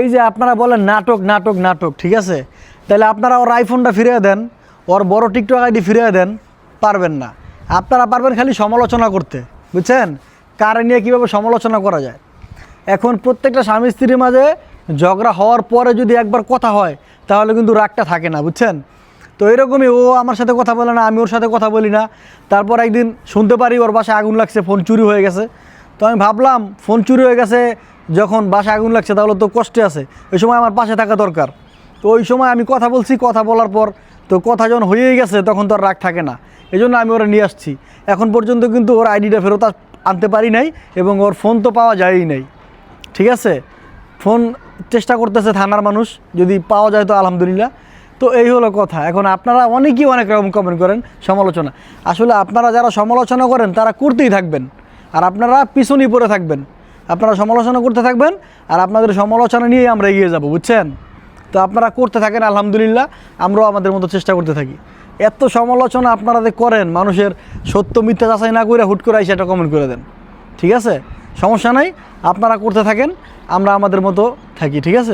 এই যে আপনারা বলেন নাটক নাটক নাটক, ঠিক আছে, তাহলে আপনারা ওর আইফোনটা ফিরিয়ে দেন, ওর বড় টিকটক আইডি ফিরিয়ে দেন। পারবেন না। আপনারা পারবেন খালি সমালোচনা করতে, বুঝছেন, কারে নিয়ে কীভাবে সমালোচনা করা যায়। এখন প্রত্যেকটা স্বামী স্ত্রীর মাঝে ঝগড়া হওয়ার পরে যদি একবার কথা হয় তাহলে কিন্তু রাগটা থাকে না, বুঝছেন। তো এরকমই ও আমার সাথে কথা বলে না, আমি ওর সাথে কথা বলি না। তারপর একদিন শুনতে পারি ওর বাসায় আগুন লাগছে, ফোন চুরি হয়ে গেছে। তো আমি ভাবলাম ফোন চুরি হয়ে গেছে যখন বাসায় আগুন লাগছে তাহলে তো কষ্টে আছে, ওই সময় আমার পাশে থাকা দরকার। তো ওই সময় আমি কথা বলছি, কথা বলার পর তো কথা যখন হয়েই গেছে তখন তো আর রাগ থাকে না, এই জন্য আমি ওরা নিয়ে আসছি। এখন পর্যন্ত কিন্তু ওর আইডিটা ফেরত আনতে পারি নাই এবং ওর ফোন তো পাওয়া যায়ই নাই, ঠিক আছে। ফোন চেষ্টা করতেছে থানার মানুষ, যদি পাওয়া যায় তো আলহামদুলিল্লাহ। তো এই হলো কথা। এখন আপনারা অনেকেই অনেক রকম কমেন্ট করেন, সমালোচনা। আসলে আপনারা যারা সমালোচনা করেন তারা করতেই থাকবেন, আর আপনারা পিছনেই পড়ে থাকবেন। আপনারা সমালোচনা করতে থাকবেন আর আপনাদের সমালোচনা নিয়েই আমরা এগিয়ে যাব, বুঝছেন। তো আপনারা করতে থাকেন, আলহামদুলিল্লাহ, আমরাও আমাদের মতো চেষ্টা করতে থাকি। এত সমালোচনা আপনারা যে করেন, মানুষের সত্য মিথ্যা যাচাই না করে হুট করে এসে এটা কমেন্ট করে দেন, ঠিক আছে, সমস্যা নাই, আপনারা করতে থাকেন, আমরা আমাদের মতো থাকি, ঠিক আছে।